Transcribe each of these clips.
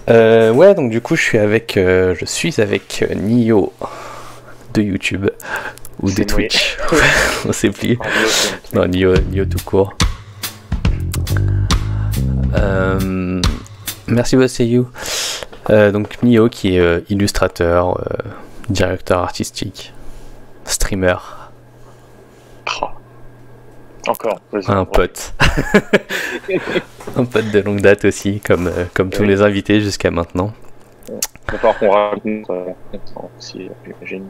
Ouais, donc du coup, je suis avec Nio de YouTube ou de Twitch. On sait plus. Non, Nio tout court. Merci you. Donc Nio qui est illustrateur, directeur artistique, streamer. Encore. Un pote. Un pote de longue date aussi, comme tous les invités jusqu'à maintenant. Il va falloir qu'on raconte aussi, j'imagine.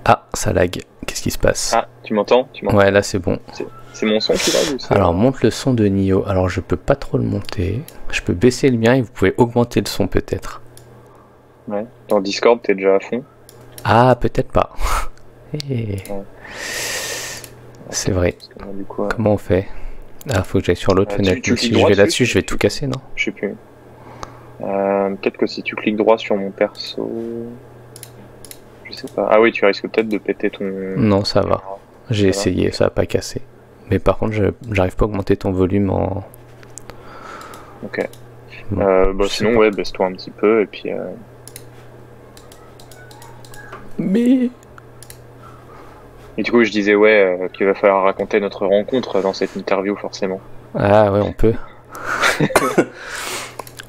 Ah, ça lag. Qu'est-ce qui se passe? Ah, tu m'entends? Ouais, là c'est bon. C'est mon son qui lag ou c'est... Alors, monte le son de Nio. Alors, je peux pas trop le monter. Je peux baisser le mien et vous pouvez augmenter le son peut-être. Ouais. Dans Discord, t'es déjà à fond? Ah, peut-être pas. Ouais. C'est vrai. Du coup, comment on fait? Ah, faut que j'aille sur l'autre fenêtre. Si je vais là-dessus, je vais tout casser, non? Je sais plus. Peut-être que si tu cliques droit sur mon perso... Je sais pas. Ah oui, tu risques peut-être de péter ton... Non, ça va. J'ai essayé, ça a pas cassé. Mais par contre, j'arrive pas à augmenter ton volume en... Ok. Bon, sinon, ouais, baisse-toi un petit peu et puis... Mais... Et du coup, je disais, qu'il va falloir raconter notre rencontre dans cette interview, forcément. Ah ouais, on peut.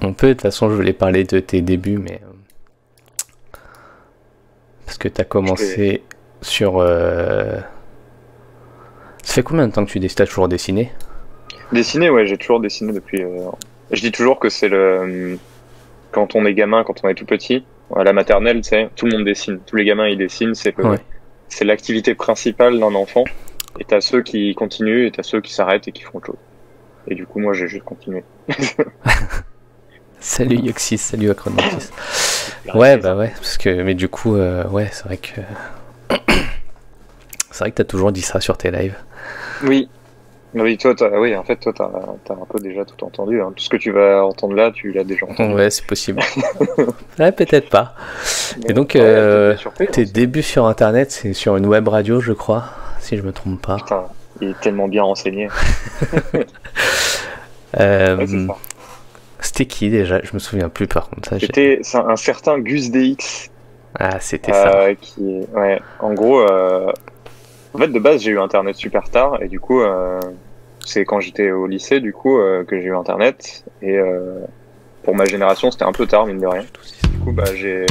On peut, de toute façon, je voulais parler de tes débuts, mais... Parce que t'as commencé sur... Ça fait combien de temps que t'as toujours dessiné? Dessiner, ouais, j'ai toujours dessiné depuis... Je dis toujours que c'est le... Quand on est gamin, quand on est tout petit, à la maternelle, tu sais, tout le monde dessine. Tous les gamins, ils dessinent, c'est l'activité principale d'un enfant. Et t'as ceux qui continuent, et t'as ceux qui s'arrêtent et qui font autre chose. Et du coup, moi, j'ai juste continué. Salut Yoxis, salut Acronotis. Ouais, bah ouais, parce que... Mais du coup, ouais, c'est vrai que... C'est vrai que t'as toujours dit ça sur tes lives. Oui. Oui, en fait, toi, t'as un peu déjà tout entendu. Hein. Tout ce que tu vas entendre là, tu l'as déjà entendu. Ouais, c'est possible. Ouais, peut-être pas. Et donc, tes débuts sur Internet, c'est sur une web radio, je crois, si je me trompe pas. Putain, il est tellement bien renseigné. Ouais, c'est ça. C'était qui déjà? Je me souviens plus par contre. C'était un certain Gus DX. Ah, c'était ça. Ouais, en gros, en fait, de base, j'ai eu Internet super tard, et du coup, c'est quand j'étais au lycée, du coup, que j'ai eu Internet, et pour ma génération, c'était un peu tard, mine de rien. Du coup, bah, c'est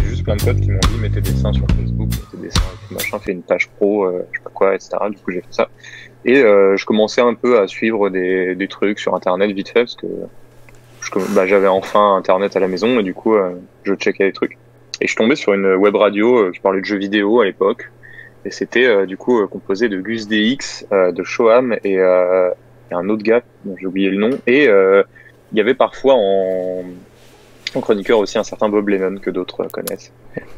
juste plein de potes qui m'ont dit, mets tes dessins sur Facebook, mets tes dessins, et puis machin, fais une page pro, je sais pas quoi, etc. Du coup, j'ai fait ça. Et je commençais un peu à suivre des trucs sur Internet vite fait, parce que j'avais enfin Internet à la maison, et du coup, je checkais les trucs. Et je suis tombé sur une web radio qui parlait de jeux vidéo à l'époque. Et c'était du coup composé de Gus DX, de Shoham et un autre gars dont j'ai oublié le nom. Et il y avait parfois en chroniqueur aussi un certain Bob Lennon que d'autres connaissent.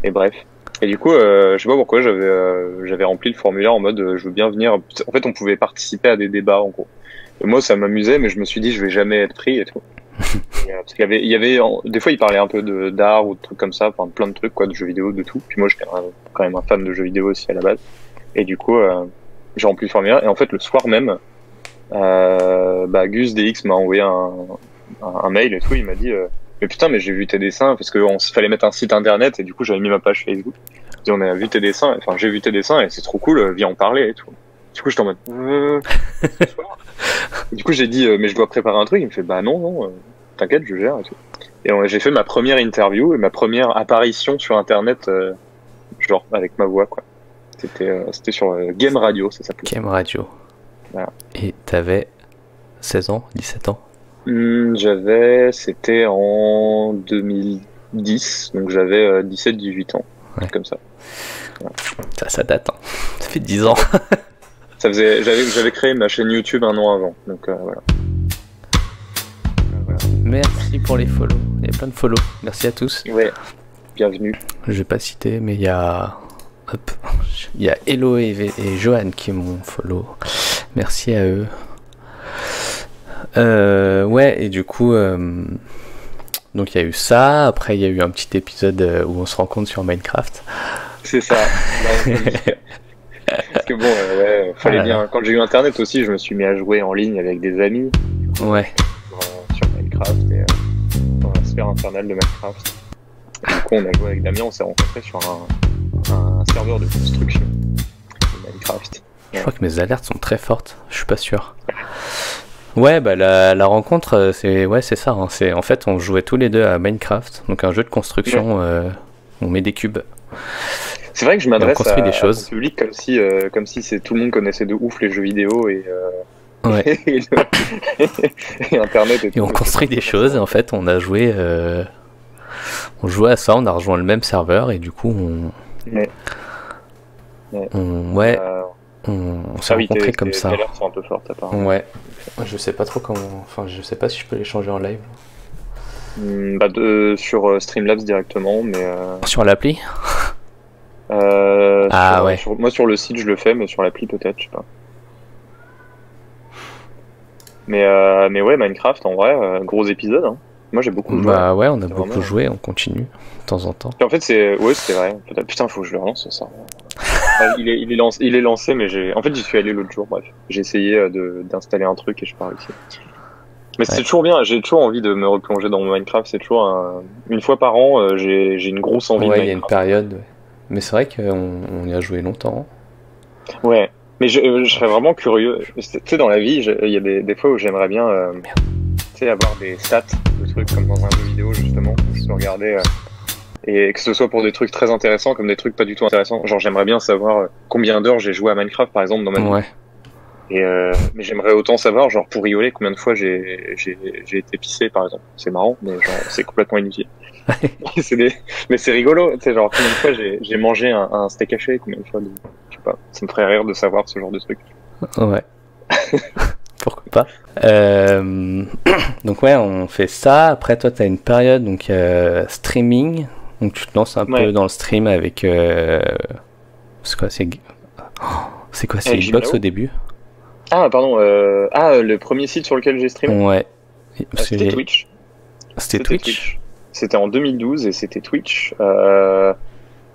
Et bref. Et du coup, je sais pas pourquoi j'avais rempli le formulaire en mode je veux bien venir. En fait, on pouvait participer à des débats en gros. Et moi, ça m'amusait, mais je me suis dit je vais jamais être pris et tout. Parce qu'il y avait des fois il parlait un peu d'art ou de trucs comme ça, enfin plein de trucs quoi, de jeux vidéo, de tout. Puis moi j'étais quand même un fan de jeux vidéo aussi à la base. Et du coup j'ai rempli le formulaire et en fait le soir même Gus DX m'a envoyé un mail et tout, il m'a dit mais putain mais j'ai vu tes dessins parce que fallait mettre un site internet et du coup j'avais mis ma page Facebook. Et on a vu tes dessins, enfin j'ai vu tes dessins et c'est trop cool, viens en parler et tout. Du coup j'étais en mode ce soir. Du coup j'ai dit mais je dois préparer un truc, il me fait bah non t'inquiète je gère et tout. Et j'ai fait ma première interview et ma première apparition sur internet genre avec ma voix quoi. C'était sur Game Radio, ça s'appelait. Game Radio. Voilà. Et t'avais 16 ans, 17 ans? C'était en 2010, donc j'avais 17-18 ans, comme ça. Voilà. Ça date, hein. Ça fait 10 ans. J'avais créé ma chaîne YouTube un an avant, donc voilà. Merci pour les follow. Il y a plein de follow. Merci à tous. Ouais, bienvenue. Je vais pas citer, mais il y a... Hop. Il y a Hello et Johan qui m'ont follow. Merci à eux. Ouais, et du coup... Donc il y a eu ça. Après, il y a eu un petit épisode où on se rencontre sur Minecraft. C'est ça. Parce que bon, fallait bien... Quand j'ai eu Internet aussi, je me suis mis à jouer en ligne avec des amis. Ouais. Sur Minecraft et... expert infernal de Minecraft. Et du coup, on a joué avec Damien, on s'est rencontrés sur un serveur de construction de Minecraft. Je crois que mes alertes sont très fortes, je suis pas sûr. Ouais, bah la rencontre, c'est ça. Hein. En fait, on jouait tous les deux à Minecraft, donc un jeu de construction. On met des cubes. C'est vrai que je m'adresse à mon public comme si tout le monde connaissait de ouf les jeux vidéo et et Internet. Et on construit des choses. Et en fait, on jouait à ça. On a rejoint le même serveur et du coup, on s'est rencontrés comme ça. Tes alertes sont un peu fortes, apparemment. Ouais. Je sais pas trop comment. Enfin, je sais pas si je peux les changer en live. Sur Streamlabs directement, mais. Sur l'appli. Ouais. Moi sur le site je le fais, mais sur l'appli peut-être, je sais pas. Mais ouais, Minecraft en vrai, gros épisode. Hein. Moi j'ai beaucoup joué. Bah ouais, on a beaucoup joué, on continue de temps en temps. Et en fait c'est vrai. Putain, faut que je le relance ça. Il est lancé, mais en fait j'y suis allé l'autre jour. Bref, j'ai essayé d'installer un truc et je n'ai pas réussi. Mais c'est toujours bien. J'ai toujours envie de me replonger dans mon Minecraft. C'est toujours une fois par an. J'ai une grosse envie. Ouais, il y a une période. Ouais. Mais c'est vrai qu'on y a joué longtemps. Ouais, mais je serais vraiment curieux. Tu sais, dans la vie, il y a des fois où j'aimerais bien avoir des stats, des trucs comme dans un jeu vidéo, justement, où je peux regarder, et que ce soit pour des trucs très intéressants comme des trucs pas du tout intéressants. Genre, j'aimerais bien savoir combien d'heures j'ai joué à Minecraft, par exemple, dans ma vie. Ouais. Mais j'aimerais autant savoir, genre, pour rigoler, combien de fois j'ai été pissé, par exemple. C'est marrant, mais genre, c'est complètement inutile. Mais c'est rigolo, tu sais, genre combien de fois j'ai mangé un steak haché, combien de fois je sais pas, ça me ferait rire de savoir ce genre de truc. Ouais. Pourquoi pas. Donc ouais, on fait ça. Après toi t'as une période donc streaming, donc tu te lances un peu dans le stream avec c'est quoi c'est Xbox au début. Ah pardon, le premier site sur lequel j'ai streamé. Ouais. C'était Twitch. C'était Twitch. C'était en 2012 et c'était Twitch. Il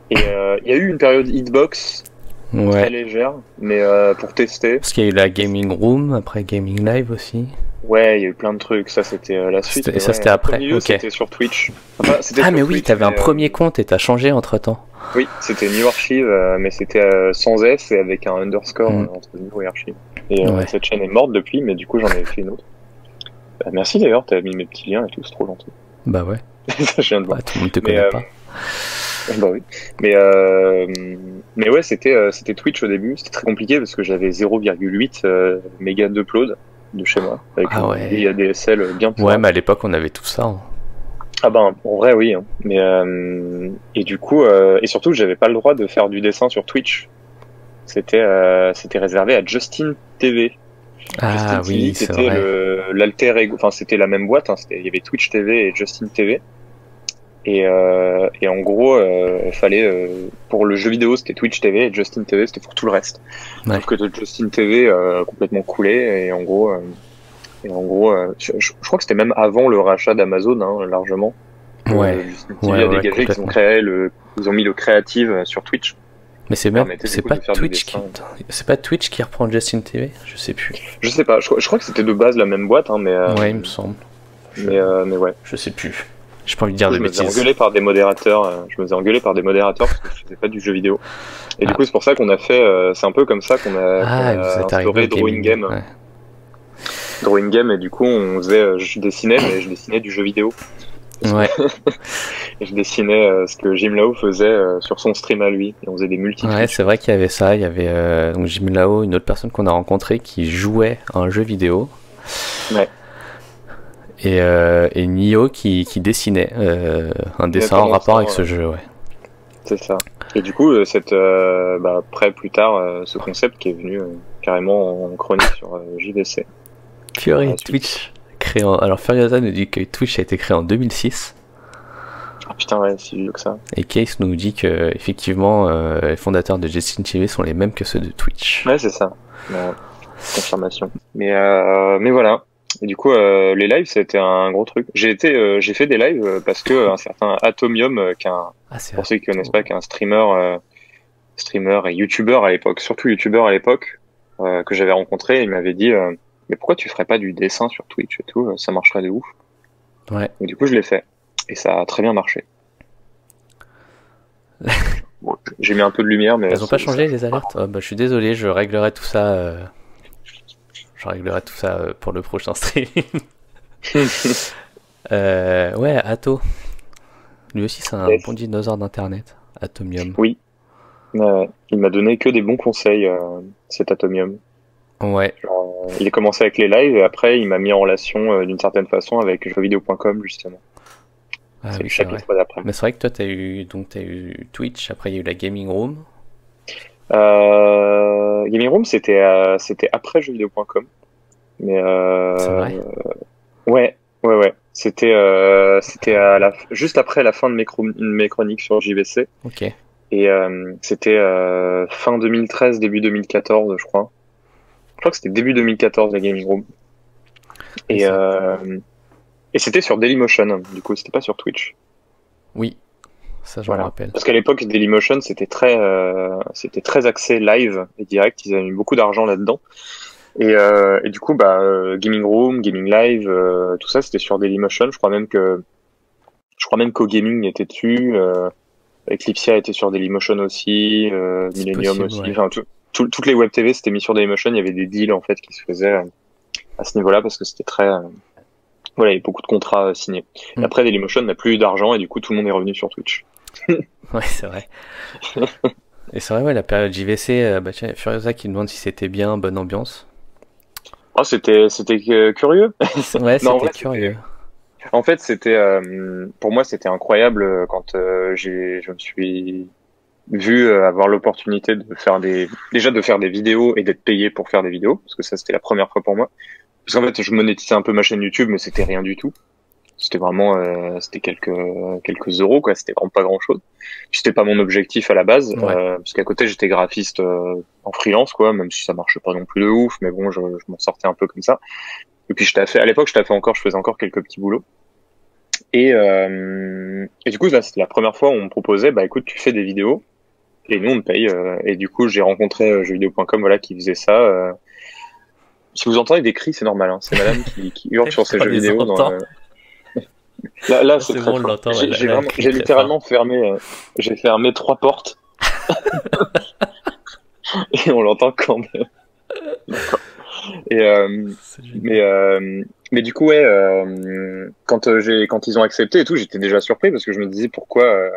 y a eu une période Hitbox très légère, mais pour tester. Parce qu'il y a eu la Gaming Room, après Gaming Live aussi. Ouais, il y a eu plein de trucs. Ça, c'était la suite. Et ça, c'était après. Ok. C'était sur Twitch. Enfin, mais oui, t'avais un premier compte et t'as changé entre temps. Oui, c'était New Archive, mais c'était sans S et avec un underscore entre New et Archive. Et cette chaîne est morte depuis, mais du coup, j'en ai fait une autre. Merci d'ailleurs, t'as mis mes petits liens et tout, c'est trop gentil. Bah ouais. Ça, je viens de voir. Tout le monde te connaît pas. Bah oui. Mais ouais, c'était Twitch au début. C'était très compliqué parce que j'avais 0,8 mégas d'upload de chez moi. Avec il y a des DSL bien plus. Ouais, mais à l'époque, on avait tout ça. Hein. Ah ben, en vrai, oui. Hein. Mais et du coup, et surtout, j'avais pas le droit de faire du dessin sur Twitch. C'était réservé à Justin TV. Ah Justin oui, TV, c'était l'alter ego. Enfin, c'était la même boîte. Hein. Il y avait Twitch TV et Justin TV. Et en gros, il fallait pour le jeu vidéo c'était Twitch TV et Justin TV c'était pour tout le reste. Ouais. Sauf que Justin TV complètement coulé et en gros, je crois que c'était même avant le rachat d'Amazon hein, largement. Justin TV a dégagé qu'ils ont ils ont mis le créative sur Twitch. Mais c'est pas Twitch qui reprend Justin TV, je sais plus. Je sais pas, je crois que c'était de base la même boîte hein, mais ouais, il me semble. Mais ouais. Je sais plus. J'ai pas envie de dire des bêtises. Je me faisais engueuler par des modérateurs. Parce que je faisais pas du jeu vidéo. Et du coup, c'est pour ça qu'on a fait. C'est un peu comme ça qu'on a instauré Drawing Game. Ouais. Drawing Game, et du coup, on faisait. Je dessinais, mais je dessinais du jeu vidéo. Ouais. Et je dessinais ce que Jim Lao faisait sur son stream à lui. Et on faisait des multi. Ouais, c'est vrai qu'il y avait ça. Il y avait donc Jim Lao, une autre personne qu'on a rencontrée qui jouait à un jeu vidéo. Ouais. Et Nio qui dessinait un dessin en rapport avec ce jeu, ouais. C'est ça. Et du coup, après plus tard, ce concept qui est venu carrément en chronique sur JVC. Purée, Twitch alors Furiosa nous dit que Twitch a été créé en 2006. Ah putain, ouais, c'est vieux que ça. Et Case nous dit que effectivement les fondateurs de Justin TV sont les mêmes que ceux de Twitch. Ouais, c'est ça. Confirmation. Mais voilà. Et du coup, les lives, c'était un gros truc. J'ai fait des lives parce que un certain Atomium, pour ceux qui connaissent pas, qui est un streamer et youtubeur à l'époque, surtout youtubeur à l'époque, que j'avais rencontré, il m'avait dit, mais pourquoi tu ferais pas du dessin sur Twitch et tout, ça marcherait de ouf. Ouais. Et du coup, je l'ai fait. et ça a très bien marché. Bon, j'ai mis un peu de lumière, mais... Elles ont pas changé les alertes? Oh, bah, je suis désolé, je réglerai tout ça. Je réglerai tout ça pour le prochain stream. Ouais, Atto. Lui aussi, c'est un Yes. bon dinosaure d'internet. Atomium. Oui, il m'a donné que des bons conseils, cet Atomium. Ouais. Genre, il a commencé avec les lives et après il m'a mis en relation d'une certaine façon avec jeuxvideo.com justement. Ah C'est oui, le c'est vrai. chapitre d'après. Mais c'est vrai que toi, t'as eu Twitch, après il y a eu la Gaming Room. Gaming Room c'était après jeuxvideo.com. Mais C'est vrai? ouais. C'était juste après la fin de mes chroniques sur JVC. Ok. Et c'était fin 2013, début 2014, je crois. Je crois que c'était début 2014 la Gaming Room. Oui, Et, c'est- et c'était sur Dailymotion, du coup, c'était pas sur Twitch. oui, ça je me Voilà. rappelle. Parce qu'à l'époque, Dailymotion, c'était très axé live et direct. Ils avaient mis beaucoup d'argent là-dedans. Et du coup, Gaming Room, Gaming Live, tout ça, c'était sur Dailymotion. Je crois même qu'O-Gaming était dessus. Eclipsia était sur Dailymotion aussi, C'est Millennium possible, aussi. ouais. Enfin, toutes les web TV, c'était mis sur Dailymotion. Il y avait des deals en fait qui se faisaient à ce niveau-là parce que c'était très voilà, il y avait beaucoup de contrats signés. Et Mm. après, Dailymotion n'a plus d'argent et du coup, tout le monde est revenu sur Twitch. Ouais, c'est vrai. Et c'est vrai, ouais, la période JVC, bah tiens, Furiosa qui demande si c'était bien, bonne ambiance. Oh, c'était curieux. Ouais, Non, en c'était vrai, curieux. en fait, pour moi, c'était incroyable quand je me suis vu avoir l'opportunité déjà de faire des vidéos et d'être payé pour faire des vidéos, parce que ça, c'était la première fois pour moi. Parce qu'en fait, je monétisais un peu ma chaîne YouTube, mais c'était rien du tout. C'était vraiment, c'était quelques euros, quoi. C'était vraiment pas grand-chose. Puis c'était pas mon objectif à la base, Ouais. parce qu'à côté, j'étais graphiste en freelance, quoi, même si ça marchait pas non plus de ouf, mais bon, je m'en sortais un peu comme ça. Et puis à l'époque, je faisais encore quelques petits boulots. Et du coup, là, c'était la première fois où on me proposait, bah écoute, tu fais des vidéos et nous on te paye. Et du coup, j'ai rencontré jeuxvideo.com, voilà, qui faisait ça. Si vous entendez des cris, c'est normal. Hein. C'est madame qui hurle sur ses On jeux les vidéo. entend. Là, Là, c'est c'est très bon, on fort. l'entend. Elle a crié J'ai très fort. littéralement j'ai fermé 3 portes et on l'entend quand même. Et C'est mais génial. mais du coup, ouais, quand ils ont accepté et tout, j'étais déjà surpris parce que je me disais pourquoi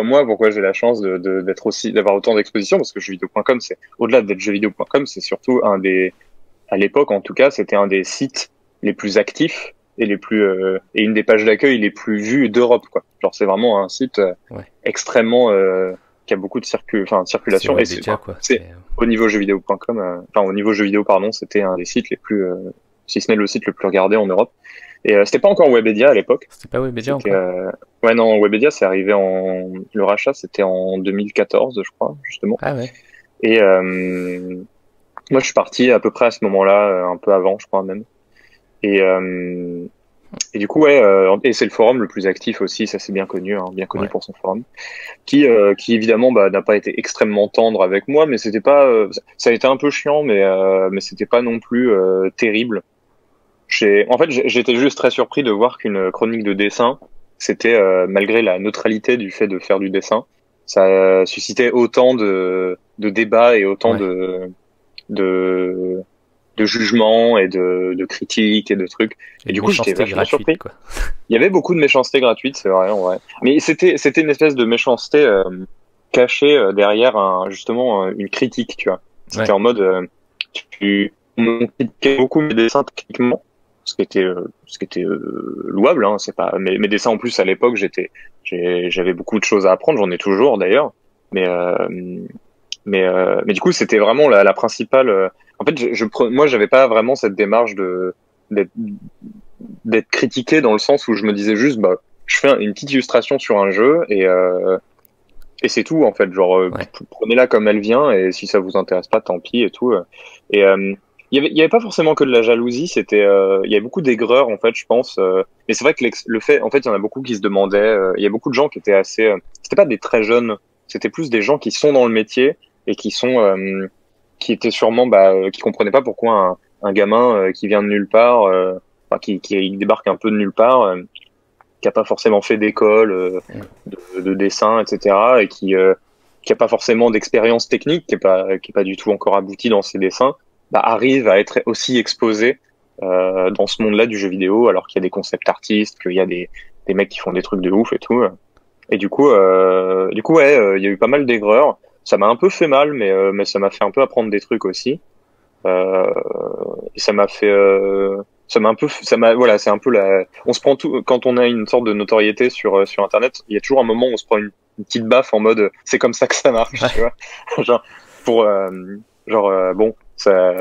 moi, pourquoi j'ai la chance d'avoir autant d'exposition, parce que jeuxvideo.com, c'est au-delà d'être jeuxvideo.com, c'est surtout à l'époque en tout cas, c'était un des sites les plus actifs et une des pages d'accueil les plus vues d'Europe, quoi. Genre c'est vraiment un site Ouais. extrêmement qui a beaucoup de C'est circulation et Webedia, quoi. c'est au niveau jeuxvideo.com, au niveau jeux vidéo, pardon, c'était un des sites les plus, si ce n'est le site le plus regardé en Europe. Et c'était pas encore Webedia à l'époque. C'était pas Webedia C'était encore? ouais, non, Webedia c'est arrivé le rachat c'était en 2014 je crois justement. Ah ouais. Et moi je suis parti à peu près à ce moment-là, un peu avant je crois même. Et et du coup ouais, et c'est le forum le plus actif aussi, ça c'est bien connu, hein, bien connu Ouais. pour son forum, qui évidemment n'a pas été extrêmement tendre avec moi, mais c'était pas ça a été un peu chiant, mais c'était pas non plus terrible. En fait, j'étais juste très surpris de voir qu'une chronique de dessin, c'était malgré la neutralité du fait de faire du dessin, ça suscitait autant de débats et autant Ouais. de, de jugements et de critiques et de trucs. Et Une du coup, j'étais méchanceté vachement gratuite, surpris. quoi. Il y avait beaucoup de méchanceté gratuite, c'est vrai, en vrai. Mais c'était une espèce de méchanceté cachée derrière justement une critique, tu vois. C'était Ouais. en mode, on critiquait beaucoup mes dessins techniquement, ce qui était louable, hein. C'est pas mes dessins en plus à l'époque, j'avais beaucoup de choses à apprendre, j'en ai toujours d'ailleurs. Mais mais du coup, c'était vraiment la principale. En fait, moi, j'avais pas vraiment cette démarche d'être d'être critiqué dans le sens où je me disais juste, bah, je fais une petite illustration sur un jeu et c'est tout en fait. Genre, Ouais. prenez-la comme elle vient et si ça vous intéresse pas, tant pis et tout. Et il y avait pas forcément que de la jalousie, il y avait beaucoup d'aigreur en fait, je pense. Mais c'est vrai que le fait, en fait, il y en a beaucoup qui se demandaient. Il y a beaucoup de gens qui étaient assez. C'était pas des très jeunes, c'était plus des gens qui sont dans le métier et qui étaient sûrement, qui comprenaient pas pourquoi un gamin qui vient de nulle part enfin, qui débarque un peu de nulle part, qui a pas forcément fait d'école de dessin, etc., et qui a pas forcément d'expérience technique, qui est pas du tout encore abouti dans ses dessins, bah, arrive à être aussi exposé dans ce monde-là du jeu vidéo, alors qu'il y a des concept artistes, qu'il y a des mecs qui font des trucs de ouf et tout. Et du coup ouais, il y a eu pas mal d'aigreurs. Ça m'a un peu fait mal, mais ça m'a fait un peu apprendre des trucs aussi. Et ça m'a fait, voilà, c'est un peu on se prend tout, quand on a une sorte de notoriété sur Internet, il y a toujours un moment où on se prend une petite baffe en mode, c'est comme ça que ça marche, tu vois. Genre, bon, ça,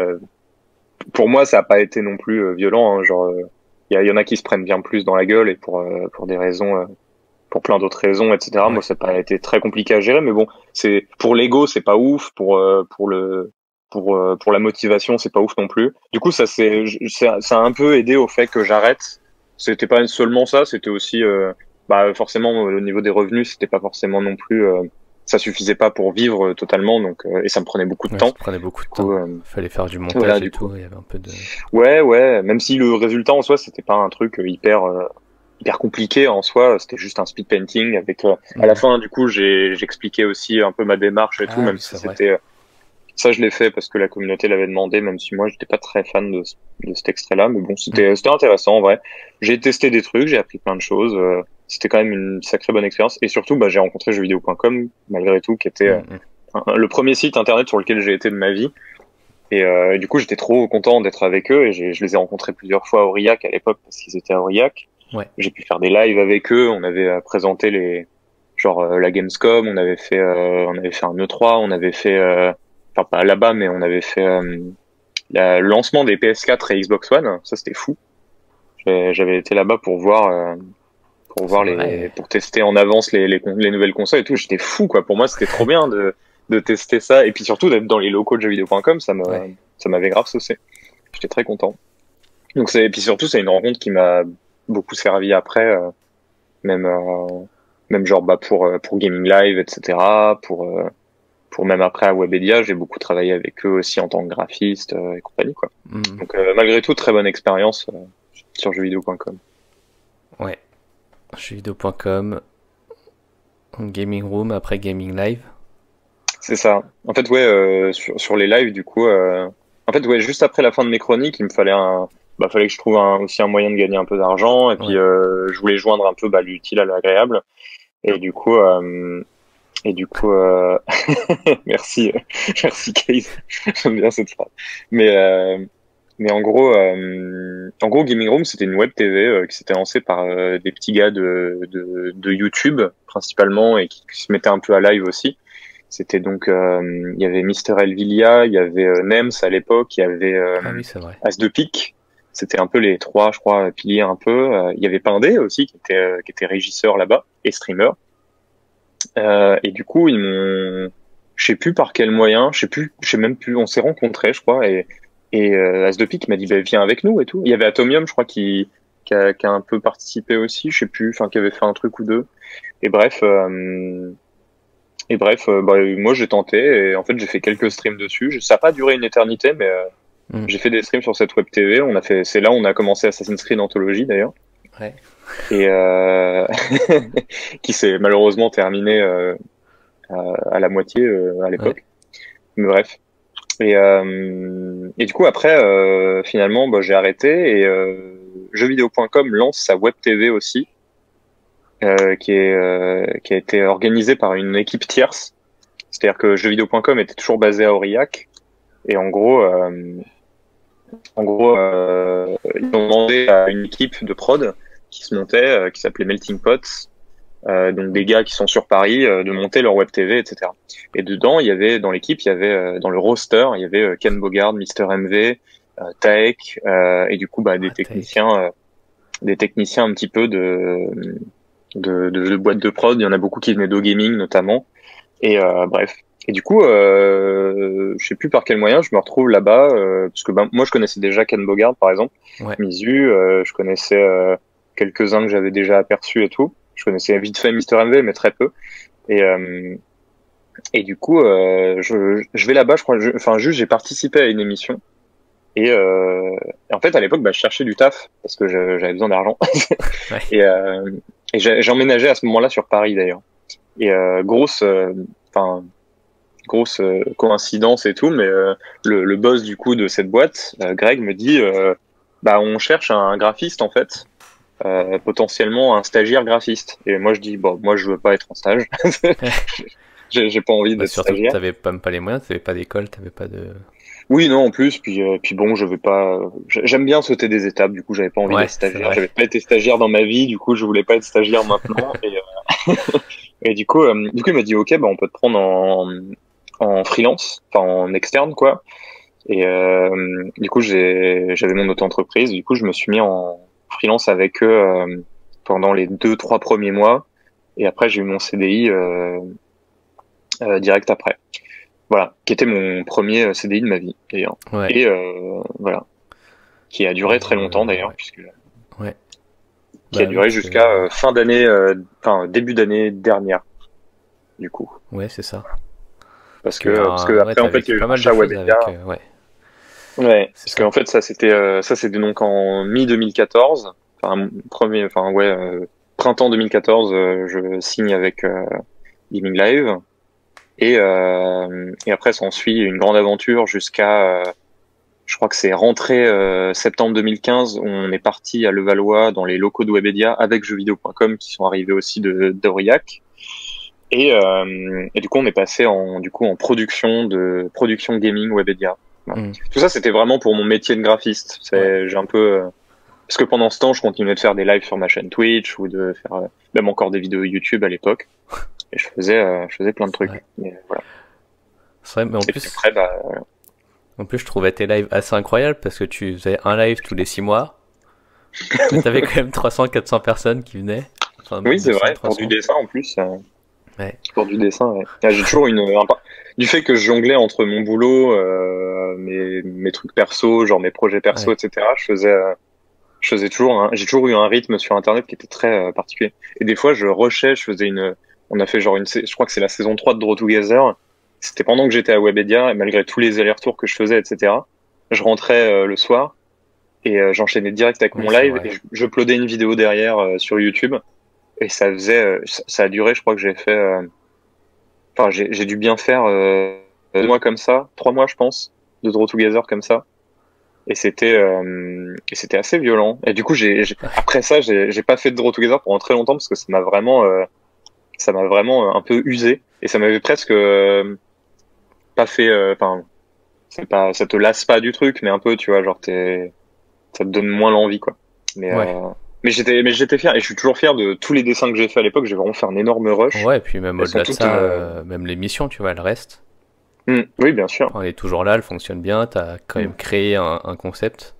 pour moi, ça a pas été non plus violent, hein, genre, il y en a qui se prennent bien plus dans la gueule et pour des raisons, pour plein d'autres raisons, etc. Ouais. Moi, ça n'a pas été très compliqué à gérer, mais bon, c'est pour l'ego, c'est pas ouf, pour la motivation, c'est pas ouf non plus. Du coup, ça a un peu aidé au fait que j'arrête. C'était pas seulement ça, c'était aussi forcément au niveau des revenus, c'était pas forcément non plus ça suffisait pas pour vivre totalement, donc et ça me prenait beaucoup de temps. Ça prenait beaucoup de temps. Fallait faire du montage voilà, et tout, il y avait un peu de Ouais, même si le résultat en soi, c'était pas un truc hyper compliqué en soi, c'était juste un speed painting avec à la fin du coup, j'expliquais aussi un peu ma démarche et tout, même si c'était ça, je l'ai fait parce que la communauté l'avait demandé, même si moi j'étais pas très fan de cet extrait-là, mais bon, c'était intéressant en vrai. J'ai testé des trucs, j'ai appris plein de choses. C'était quand même une sacrée bonne expérience, et surtout, bah, j'ai rencontré jeuxvideo.com malgré tout, qui était le premier site internet sur lequel j'ai été de ma vie. Et du coup, j'étais trop content d'être avec eux, et je les ai rencontrés plusieurs fois à Aurillac à l'époque parce qu'ils étaient à Aurillac. Ouais. J'ai pu faire des lives avec eux. On avait présenté la Gamescom, on avait fait un E3, on avait fait enfin pas là-bas, mais on avait fait le lancement des PS4 et Xbox One. Ça, c'était fou. J'avais été là-bas pour voir pour tester en avance les nouvelles consoles et tout. J'étais fou, quoi. Pour moi, c'était trop bien de tester ça, et puis surtout d'être dans les locaux de jeuxvideo.com. Ça m'avait grave saucé. J'étais très content. Donc et puis surtout, c'est une rencontre qui m'a beaucoup servi après, même genre pour Gaming Live, etc. Pour même après à Webedia, j'ai beaucoup travaillé avec eux aussi en tant que graphiste et compagnie, quoi. Donc malgré tout, très bonne expérience sur jeuxvideo.com. Ouais, jeuxvideo.com, Gaming Room, après Gaming Live. C'est ça. En fait, ouais, sur les lives, du coup, en fait, ouais, juste après la fin de mes chroniques, il me fallait fallait que je trouve aussi un moyen de gagner un peu d'argent, et puis je voulais joindre un peu l'utile à l'agréable, et du coup merci Case, j'aime bien cette phrase. Mais en gros Gaming Room, c'était une web TV qui s'était lancée par des petits gars de YouTube principalement, et qui se mettaient un peu à live aussi. C'était donc il y avait Mister Elvilia, il y avait Nems à l'époque, il y avait As de Pique. C'était un peu les trois, je crois, piliers un peu. Il y avait Pindé aussi qui était régisseur là-bas et streamer. Et du coup, ils m'ont, je sais plus par quel moyen, je sais même plus, on s'est rencontrés, je crois, et As de Pique m'a dit, bah, viens avec nous et tout. Il y avait Atomium, je crois, qui a un peu participé aussi, je sais plus, enfin, qui avait fait un truc ou deux. Et bref, moi j'ai tenté, et en fait j'ai fait quelques streams dessus. Ça n'a pas duré une éternité, mais j'ai fait des streams sur cette web TV. C'est là où on a commencé Assassin's Creed Anthology d'ailleurs. Ouais. Et qui s'est malheureusement terminé à la moitié à l'époque. Ouais. Mais bref. Et du coup après finalement j'ai arrêté, et jeuxvideo.com lance sa web TV aussi, qui a été organisée par une équipe tierce. C'est-à-dire que jeuxvideo.com était toujours basé à Aurillac, et en gros ils ont demandé à une équipe de prod qui se montait, qui s'appelait Melting Pots, donc des gars qui sont sur Paris, de monter leur web TV, etc. Et dedans, dans l'équipe, il y avait dans le roster, il y avait Ken Bogard, Mister MV, Taek, et du coup des techniciens un petit peu de boîtes de prod. Il y en a beaucoup qui venaient d'O-Gaming notamment, et bref. Et du coup, je sais plus par quel moyen je me retrouve là-bas, parce que moi je connaissais déjà Ken Bogard par exemple, Mizu, je connaissais quelques-uns que j'avais déjà aperçus et tout. Je connaissais vite fait Mister MV, mais très peu. Et du coup, je vais là-bas, je crois, juste j'ai participé à une émission, Et en fait, à l'époque, bah, je cherchais du taf parce que j'avais besoin d'argent. Ouais. Et j'ai emménagé à ce moment-là sur Paris d'ailleurs. Et grosse coïncidence et tout, mais le boss du coup de cette boîte, Greg, me dit, bah on cherche un graphiste en fait, potentiellement un stagiaire graphiste. Et moi je dis, bon, moi je veux pas être en stage, j'ai pas envie Bah, d'être surtout que stagiaire. t'avais même pas les moyens, t'avais pas d'école, t'avais pas de... Oui, non, en plus, puis bon, je vais pas. J'aime bien sauter des étapes. Du coup, j'avais pas envie Ouais, d'être c'est stagiaire. vrai. J'avais pas été stagiaire dans ma vie. Du coup, je voulais pas être stagiaire maintenant. Et du coup, il m'a dit, ok, bah, on peut te prendre en freelance, enfin en externe, quoi. Et du coup, j'avais mon auto-entreprise. Du coup, je me suis mis en freelance avec eux pendant les 2, 3 premiers mois. Et après, j'ai eu mon CDI direct après. Voilà, qui était mon premier CDI de ma vie, d'ailleurs. Ouais. Et voilà, qui a duré très longtemps d'ailleurs, Ouais. puisque Ouais. qui a Bah oui, duré parce que... jusqu'à fin d'année, enfin début d'année dernière, du coup. Ouais, c'est ça. Parce Que, que ouais, après t'as en fait il y vécu a eu le pas mal de rachat choses Webedia. avec... ouais, Ouais, c'est parce ça. qu'en fait ça c'était donc en mi 2014, enfin ouais, printemps 2014, je signe avec Gaming Live et après s'en suit une grande aventure jusqu'à je crois que c'est rentré septembre 2015 où on est parti à Levallois dans les locaux de Webedia avec jeuxvideo.com qui sont arrivés aussi d'Aurillac. Et du coup, on est passé en production gaming Webedia. Voilà. Mm. Tout ça, c'était vraiment pour mon métier de graphiste. Ouais. J'ai un peu parce que pendant ce temps, je continuais de faire des lives sur ma chaîne Twitch ou de faire même encore des vidéos YouTube à l'époque. Et je faisais plein de trucs. Ouais. Mais voilà. C'est vrai, mais Et puis après, bah, en plus, je trouvais tes lives assez incroyables parce que tu faisais un live tous les 6 mois. Mais t'avais quand même 300-400 personnes qui venaient. Enfin, oui, même c'est 200, vrai. Pour du 300. dessin en plus. Ouais. Pour du dessin, ouais. Ah, j'ai toujours du fait que je jonglais entre mon boulot, mes trucs perso, genre mes projets perso, Ouais. etc. Je faisais j'ai toujours eu un rythme sur Internet qui était très particulier. Et des fois, on a fait genre je crois que c'est la saison 3 de Draw Together. C'était pendant que j'étais à Webedia et malgré tous les allers-retours que je faisais, etc. Je rentrais le soir et j'enchaînais direct avec Oui, mon c'est live et vrai. je uploadais une vidéo derrière sur YouTube. Et ça a duré, je crois que j'ai fait, enfin, j'ai dû bien faire 2 mois comme ça, 3 mois, je pense, de Draw Together comme ça. Et c'était assez violent. Et du coup, après ça, j'ai pas fait de Draw Together pendant très longtemps parce que ça m'a vraiment un peu usé. Et ça m'avait presque pas fait, enfin, c'est pas, ça te lasse pas du truc, mais un peu, tu vois, genre ça te donne moins l'envie, quoi. Mais, Ouais. euh, mais j'étais fier et je suis toujours fier de tous les dessins que j'ai fait à l'époque. J'ai vraiment fait un énorme rush. Ouais, et puis même Elles sont au-delà de toutes, ça, même l'émission, tu vois, elle reste. oui, bien sûr. Enfin, elle est toujours là, elle fonctionne bien. T'as quand Mm. même créé un concept.